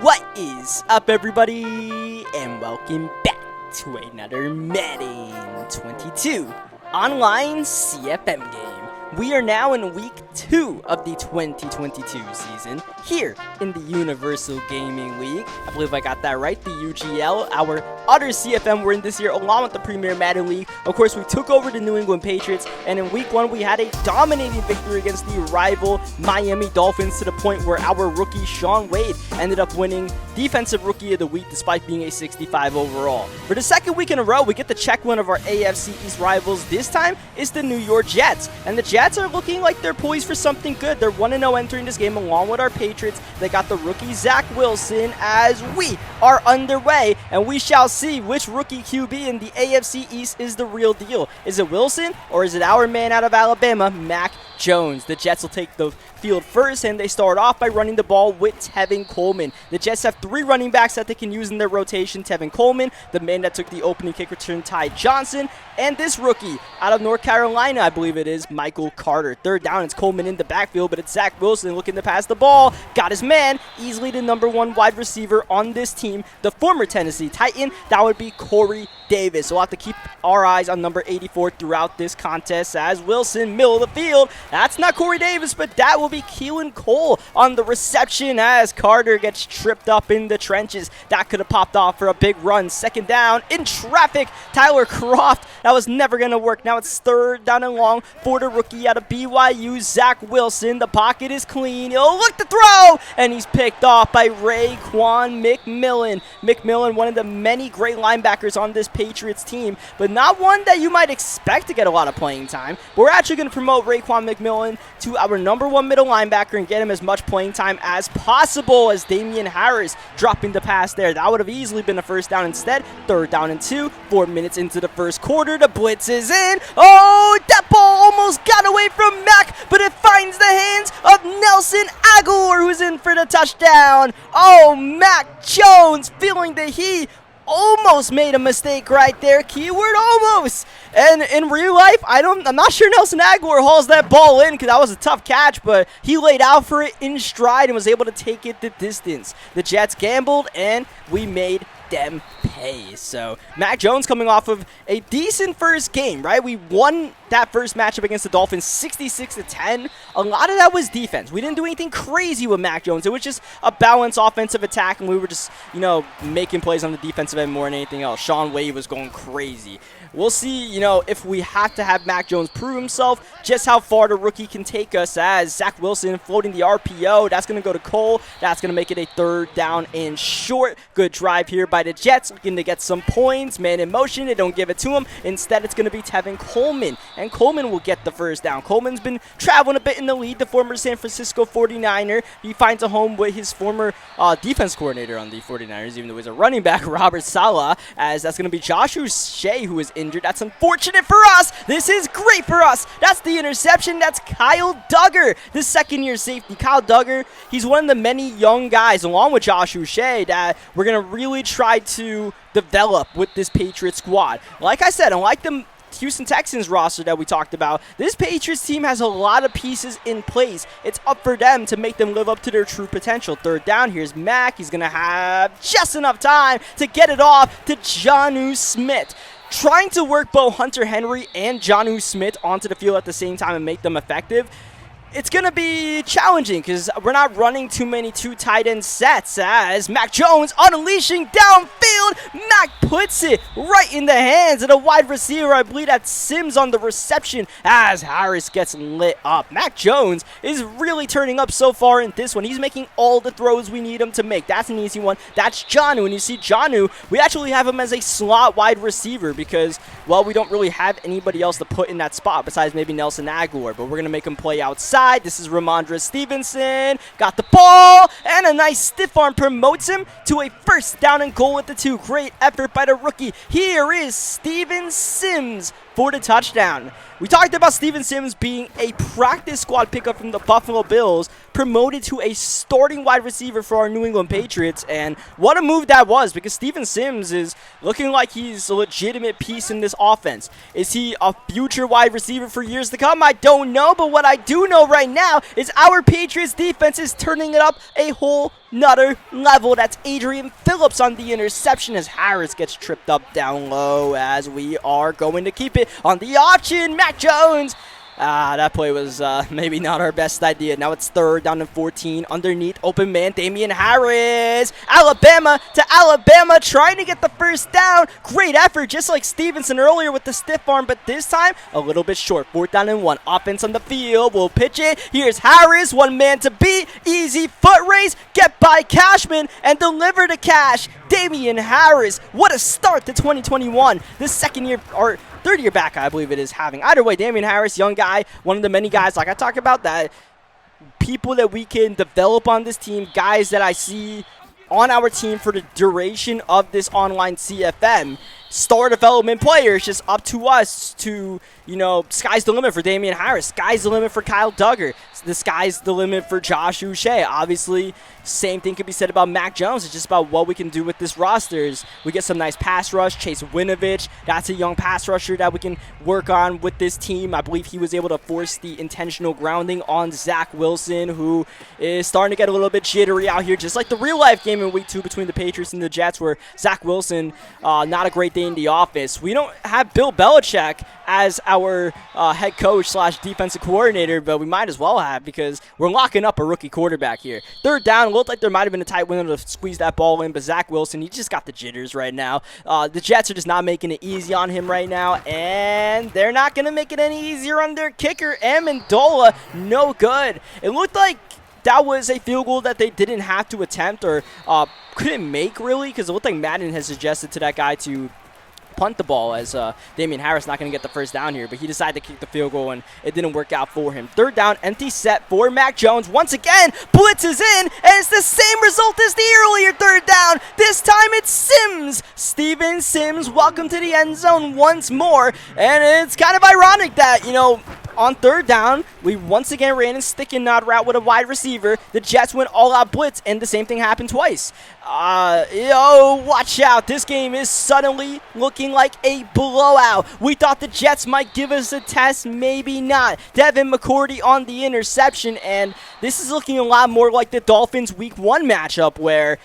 What is up, everybody, and welcome back to another Madden 22 online CFM game. We are now in week 2 of the 2022 season here in the Universal Gaming League. I believe I got that right, the UGL, our other CFM we're in this year, along with the Premier Madden League. Of course, we took over the New England Patriots, and in week 1, we had a dominating victory against the rival Miami Dolphins to the point where our rookie Shaun Wade ended up winning Defensive Rookie of the Week despite being a 65 overall. For the second week in a row, we get to check one of our AFC East rivals. This time, it's the New York Jets, and the Jets are looking like they're poised for something good. They're 1-0 entering this game along with our Patriots. They got the rookie Zach Wilson as we are underway, and we shall see which rookie QB in the AFC East is the real deal. Is it Wilson or is it our man out of Alabama, Mac Jones? The Jets will take the field first, and they start off by running the ball with Tevin Coleman. The Jets have 3 running backs that they can use in their rotation. Tevin Coleman, the man that took the opening kick return, Ty Johnson, and this rookie out of North Carolina, I believe it is, Michael Carter. Third down, it's Coleman in the backfield, but it's Zach Wilson looking to pass the ball. Got his man, easily the #1 wide receiver on this team, the former Tennessee Titan. That would be Corey Davis. So we'll have to keep our eyes on number 84 throughout this contest as Wilson, middle of the field. That's not Corey Davis, but that will be Keelan Cole on the reception as Carter gets tripped up in the trenches. That could have popped off for a big run. Second down in traffic, Tyler Croft. That was never going to work. Now it's third down and long for the rookie out of BYU, Zach Wilson. The pocket is clean. He'll look to throw, and he's picked off by Raekwon McMillan. McMillan, one of the many great linebackers on this Patriots team, but not one that you might expect to get a lot of playing time. But we're actually going to promote Raekwon McMillan to our #1 middle linebacker and get him as much playing time as possible as Damian Harris dropping the pass there. That would have easily been a first down instead. Third down and 2, 4 minutes into the first quarter. The blitz is in. Oh, that ball almost got away from Mac, but it finds the hands of Nelson Agholor, who's in for the touchdown. Oh, Mac Jones feeling the heat. Almost made a mistake right there. Keyword almost. And in real life, I'm not sure Nelson Agholor hauls that ball in because that was a tough catch, but he laid out for it in stride and was able to take it the distance. The Jets gambled, and we made them pay. So Mac Jones coming off of a decent first game, right? We won that first matchup against the Dolphins 66-10. A lot of that was defense. We didn't do anything crazy with Mac Jones. It was just a balanced offensive attack, and we were just, making plays on the defensive end more than anything else. Shaun Wade was going crazy. We'll see, if we have to have Mac Jones prove himself, just how far the rookie can take us as Zach Wilson floating the RPO. That's going to go to Cole. That's going to make it a third down and short. Good drive here by the Jets, looking to get some points. Man in motion, they don't give it to him. Instead, it's going to be Tevin Coleman, and Coleman will get the first down. Coleman's been traveling a bit in the lead, the former San Francisco 49er. He finds a home with his former defense coordinator on the 49ers, even though he's a running back, Robert Saleh, as that's going to be Joshua Shea, who is injured. That's unfortunate for us. This is great for us. That's the interception. That's Kyle Duggar, the second-year safety. Kyle Duggar, he's one of the many young guys, along with Joshua Shea, that we're going to really try to develop with this Patriots squad. Like I said, unlike the Houston Texans roster that we talked about, this Patriots team has a lot of pieces in place. It's up for them to make them live up to their true potential. Third down, here's Mac. He's going to have just enough time to get it off to Jonnu Smith. Trying to work both Hunter Henry and Jonnu Smith onto the field at the same time and make them effective, it's going to be challenging because we're not running too many 2 tight end sets as Mac Jones unleashing downfield. Mac puts it right in the hands of the wide receiver. I believe that's Sims on the reception as Harris gets lit up. Mac Jones is really turning up so far in this one. He's making all the throws we need him to make. That's an easy one. That's Jonnu. And you see Jonnu, we actually have him as a slot wide receiver because, well, we don't really have anybody else to put in that spot besides maybe Nelson Agholor, but we're going to make him play outside. This is Ramondre Stevenson. Got the ball, and a nice stiff arm promotes him to a first down and goal with the 2. Great effort by the rookie. Here is Steven Sims for the touchdown. We talked about Steven Sims being a practice squad pickup from the Buffalo Bills, promoted to a starting wide receiver for our New England Patriots, and what a move that was, because Steven Sims is looking like he's a legitimate piece in this offense. Is he a future wide receiver for years to come? I don't know, but what I do know right now is our Patriots defense is turning it up a whole nother level. That's Adrian Phillips on the interception as Harris gets tripped up down low, as we are going to keep it on the option. Mac Jones. That play was maybe not our best idea. Now it's 3rd down and 14. Underneath, open man, Damian Harris. Alabama to Alabama, trying to get the first down. Great effort, just like Stevenson earlier with the stiff arm, but this time a little bit short. 4th down and 1. Offense on the field. We'll pitch it. Here's Harris, one man to beat. Easy foot race. Get by Cashman and deliver to Cash. Damian Harris, what a start to 2021. This second year, or third year back, I believe it is, having. Either way, Damian Harris, young guy, one of the many guys, like I talk about, that people that we can develop on this team, guys that I see on our team for the duration of this online CFM. Star development players, just up to us to, sky's the limit for Damian Harris. Sky's the limit for Kyle Duggar. The sky's the limit for Josh Uche. Obviously, same thing could be said about Mac Jones. It's just about what we can do with this roster. We get some nice pass rush. Chase Winovich, that's a young pass rusher that we can work on with this team. I believe he was able to force the intentional grounding on Zach Wilson, who is starting to get a little bit jittery out here, just like the real-life game in Week 2 between the Patriots and the Jets, where Zach Wilson, not a great day in the office. We don't have Bill Belichick as our head coach / defensive coordinator, but we might as well have, because we're locking up a rookie quarterback here. 3rd down, looked like there might have been a tight window to squeeze that ball in, but Zach Wilson, he just got the jitters right now. The Jets are just not making it easy on him right now, and they're not going to make it any easier on their kicker, Amendola. No good. It looked like that was a field goal that they didn't have to attempt, or couldn't make, really, because it looked like Madden has suggested to that guy to punt the ball, as Damian Harris not going to get the first down here, but he decided to kick the field goal, and it didn't work out for him. 3rd down, empty set for Mac Jones. Once again, blitz is in, and it's the same result as the earlier 3rd down. This time it's Sims. Steven Sims, welcome to the end zone once more, and it's kind of ironic that, on 3rd down, we once again ran a stick and nod route with a wide receiver. The Jets went all-out blitz, and the same thing happened twice. Watch out. This game is suddenly looking like a blowout. We thought the Jets might give us a test, maybe not. Devin McCourty on the interception, and this is looking a lot more like the Dolphins Week 1 matchup, where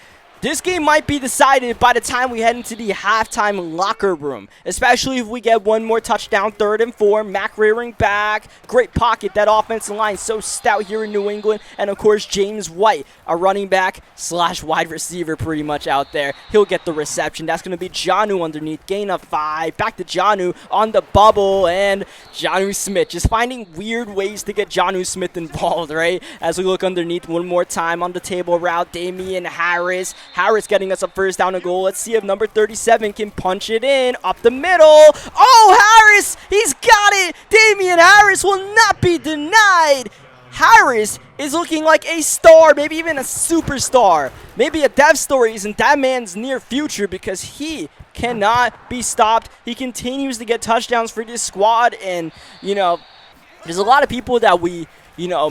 this game might be decided by the time we head into the halftime locker room, especially if we get one more touchdown. 3rd and 4, Mac rearing back. Great pocket. That offensive line so stout here in New England. And, of course, James White, a running back / wide receiver pretty much out there. He'll get the reception. That's going to be Jonnu underneath. Gain of 5. Back to Jonnu on the bubble. And Jonnu Smith, just finding weird ways to get Jonnu Smith involved, right? As we look underneath one more time on the table route, Damian Harris. Harris getting us a first down and goal. Let's see if number 37 can punch it in up the middle. Oh, Harris, he's got it. Damian Harris will not be denied. Harris is looking like a star, maybe even a superstar. Maybe a dev story is in that man's near future, because he cannot be stopped. He continues to get touchdowns for this squad, and, there's a lot of people that we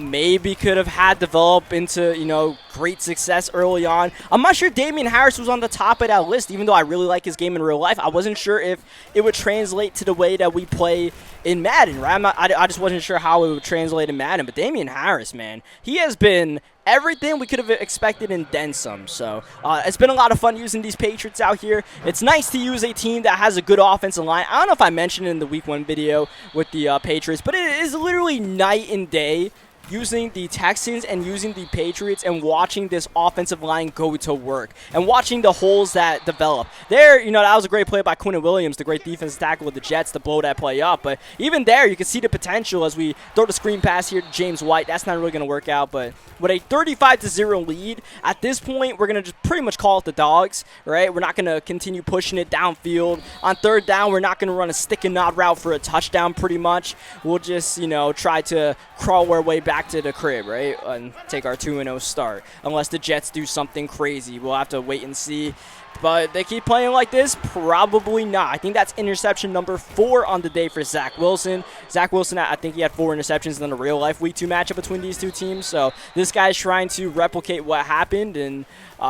maybe could have had develop into, great success early on. I'm not sure Damian Harris was on the top of that list, even though I really like his game in real life. I wasn't sure if it would translate to the way that we play in Madden, right? I just wasn't sure how it would translate in Madden. But Damian Harris, man, he has been everything we could have expected and then some. So it's been a lot of fun using these Patriots out here. It's nice to use a team that has a good offensive line. I don't know if I mentioned it in the Week 1 video with the Patriots, but it is literally night and day using the Texans and using the Patriots and watching this offensive line go to work and watching the holes that develop. There, that was a great play by Quinnen Williams, the great defensive tackle with the Jets, to blow that play up. But even there, you can see the potential as we throw the screen pass here to James White. That's not really going to work out, but with a 35-0 lead, at this point, we're going to just pretty much call it the dogs, right? We're not going to continue pushing it downfield. On 3rd down, we're not going to run a stick and nod route for a touchdown pretty much. We'll just, try to crawl our way back back to the crib, right, and take our 2-0 start. Unless the Jets do something crazy. We'll have to wait and see. But they keep playing like this? Probably not. I think that's interception number 4 on the day for Zach Wilson. Zach Wilson, I think he had 4 interceptions in the real-life Week 2 matchup between these two teams. So this guy's trying to replicate what happened, and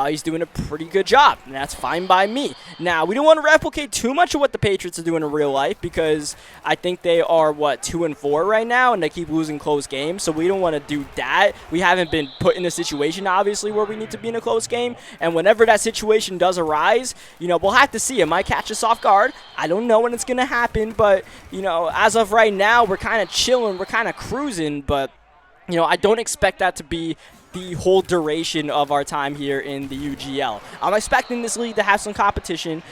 he's doing a pretty good job, and that's fine by me. Now, we don't want to replicate too much of what the Patriots are doing in real life because I think they are, 2-4 right now, and they keep losing close games, so we don't want to do that. We haven't been put in a situation, obviously, where we need to be in a close game, and whenever that situation does arise, we'll have to see. It might catch us off guard. I don't know when it's going to happen, but, as of right now, we're kind of chilling, we're kind of cruising, but, I don't expect that to be the whole duration of our time here in the UGL. I'm expecting this league to have some competition.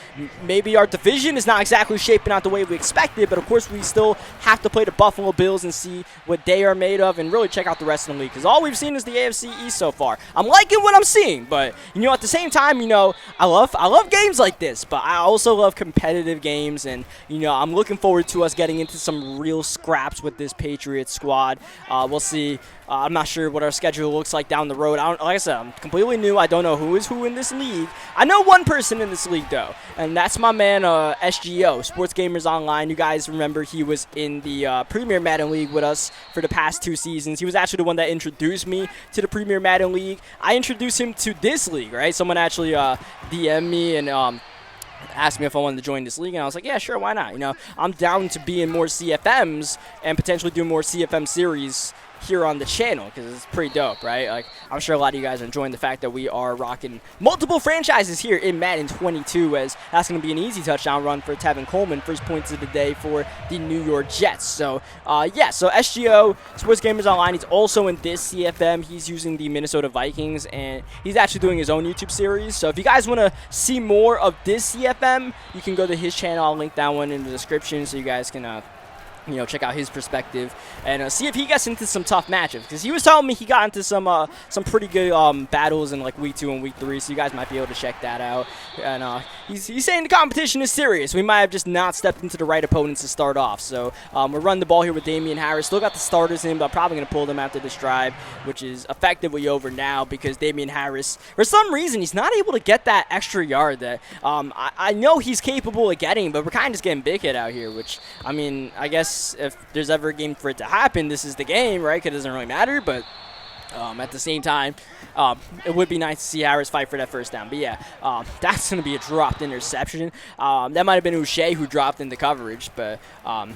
Maybe our division is not exactly shaping out the way we expected, but of course we still have to play the Buffalo Bills and see what they are made of and really check out the rest of the league because all we've seen is the AFC East so far. I'm liking what I'm seeing, but at the same time, I love games like this, but I also love competitive games, and I'm looking forward to us getting into some real scraps with this Patriots squad. We'll see. I'm not sure what our schedule looks like down the road. Like I said, I'm completely new. I don't know who is who in this league. I know one person in this league, though, and that's my man SGO, Sports Gamers Online. You guys remember he was in the Premier Madden League with us for the past 2 seasons. He was actually the one that introduced me to the Premier Madden League. I introduced him to this league, right? Someone actually DM'd me and asked me if I wanted to join this league, and I was like, yeah, sure, why not? I'm down to be in more CFMs and potentially do more CFM series here on the channel because it's pretty dope, right? Like, I'm sure a lot of you guys are enjoying the fact that we are rocking multiple franchises here in Madden 22, as that's going to be an easy touchdown run for Tevin Coleman, first points of the day for the New York Jets. So, so SGO, Sports Gamers Online, he's also in this CFM. He's using the Minnesota Vikings, and he's actually doing his own YouTube series. So if you guys want to see more of this CFM, you can go to his channel. I'll link that one in the description so you guys can check out his perspective and see if he gets into some tough matchups, because he was telling me he got into some pretty good battles in like Week 2 and Week 3, so you guys might be able to check that out. And he's saying the competition is serious. We might have just not stepped into the right opponents to start off. So we're running the ball here with Damian Harris. Still got the starters in, but I'm probably going to pull them after this drive, which is effectively over now because Damian Harris, for some reason, he's not able to get that extra yard that I know he's capable of getting, but we're kind of just getting big hit out here, which, I mean, I guess if there's ever a game for it to happen, this is the game, right? It doesn't really matter, but at the same time, it would be nice to see Harris fight for that first down. But yeah, that's going to be a dropped interception. That might have been Uche who dropped into coverage, but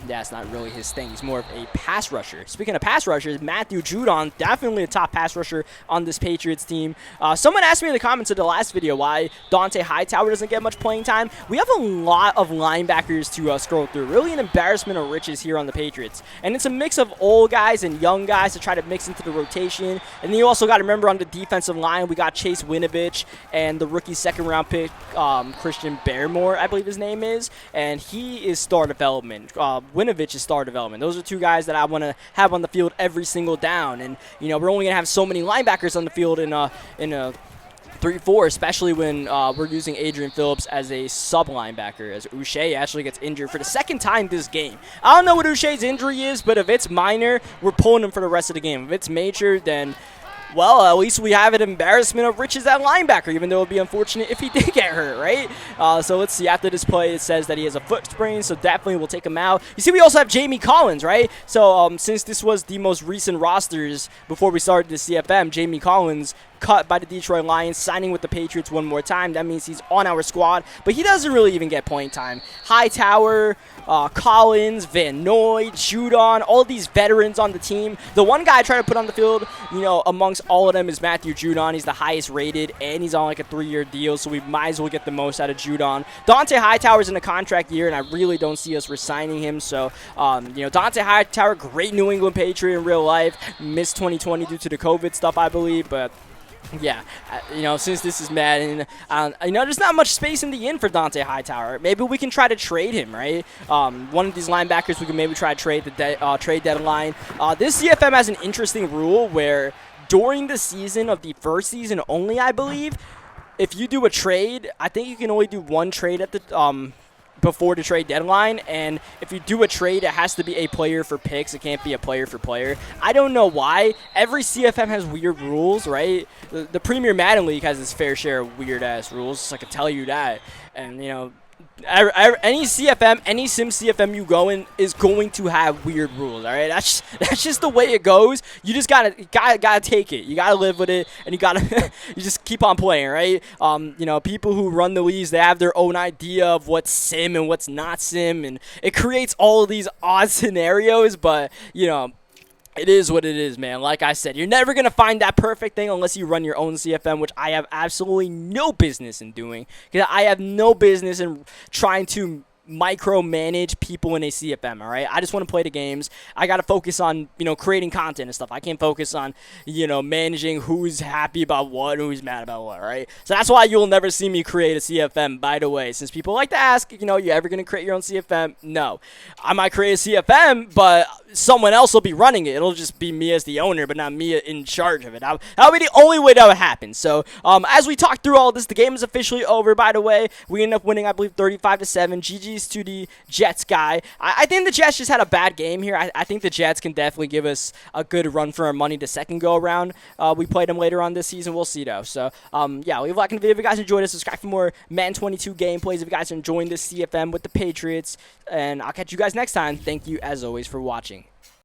that's not really his thing. He's more of a pass rusher. Speaking of pass rushers, Matthew Judon, definitely a top pass rusher on this Patriots team. Someone asked me in the comments of the last video why Dante Hightower doesn't get much playing time. We have a lot of linebackers to scroll through. Really an embarrassment of riches here on the Patriots. And it's a mix of old guys and young guys to try to mix into the rotation. And then you also got to remember on the defensive line, we got Chase Winovich and the rookie second-round pick, Christian Barrymore, I believe his name is. And he is star development. Winovich is star development. Those are two guys that I want to have on the field every single down. And, we're only going to have so many linebackers on the field in a 3-4, especially when we're using Adrian Phillips as a sub-linebacker, as Uche actually gets injured for the second time this game. I don't know what Uche's injury is, but if it's minor, we're pulling him for the rest of the game. If it's major, then, well, at least we have an embarrassment of riches at linebacker, even though it would be unfortunate if he did get hurt, right? So let's see. After this play, it says that he has a foot sprain, so definitely we'll take him out. You see, we also have Jamie Collins, right? So since this was the most recent rosters before we started the CFM, Jamie Collins cut by the Detroit Lions, signing with the Patriots one more time. That means he's on our squad, but he doesn't really even get playing time. Hightower, Collins, Van Noy, Judon, all these veterans on the team. The one guy I try to put on the field, amongst all of them is Matthew Judon. He's the highest rated, and he's on like a 3-year deal, so we might as well get the most out of Judon. Dante Hightower's in a contract year, and I really don't see us resigning him. So, Dante Hightower, great New England Patriot in real life, missed 2020 due to the COVID stuff, I believe, but yeah, since this is Madden, there's not much space in the inn for Dante Hightower. Maybe we can try to trade him, right? One of these linebackers we can maybe try to trade the trade deadline. This CFM has an interesting rule where during the season of the first season only, I believe, if you do a trade, I think you can only do one trade at the before the trade deadline, and if you do a trade, it has to be a player for picks. It can't be a player for player. I don't know why. Every CFM has weird rules, right? The Premier Madden League has its fair share of weird-ass rules, so I can tell you that. And, you know, any CFM, any sim CFM you go in is going to have weird rules. All right, that's just the way it goes. You just gotta take it. You gotta live with it, and you gotta you just keep on playing, right? You know, people who run the leagues, they have their own idea of what's sim and what's not sim, and it creates all of these odd scenarios. But you know, it is what it is, man. Like I said, you're never going to find that perfect thing unless you run your own CFM, which I have absolutely no business in doing. Because I have no business in trying to micromanage people in a CFM, all right? I just want to play the games. I got to focus on, you know, creating content and stuff. I can't focus on, you know, managing who's happy about what and who's mad about what, right? So that's why you'll never see me create a CFM, by the way. Since people like to ask, you know, you ever going to create your own CFM? No. I might create a CFM, but someone else will be running it. It'll just be me as the owner, but not me in charge of it. That would be the only way that would happen. So, as we talk through all this, the game is officially over, by the way. We ended up winning, I believe, 35-7. GG's to the Jets guy. I think the Jets just had a bad game here. I think the Jets can definitely give us a good run for our money the second go around. We played them later on this season. We'll see, though. So, yeah, leave a like in the video if you guys enjoyed it. Subscribe for more Madden 22 gameplays if you guys are enjoying this CFM with the Patriots. And I'll catch you guys next time. Thank you, as always, for watching.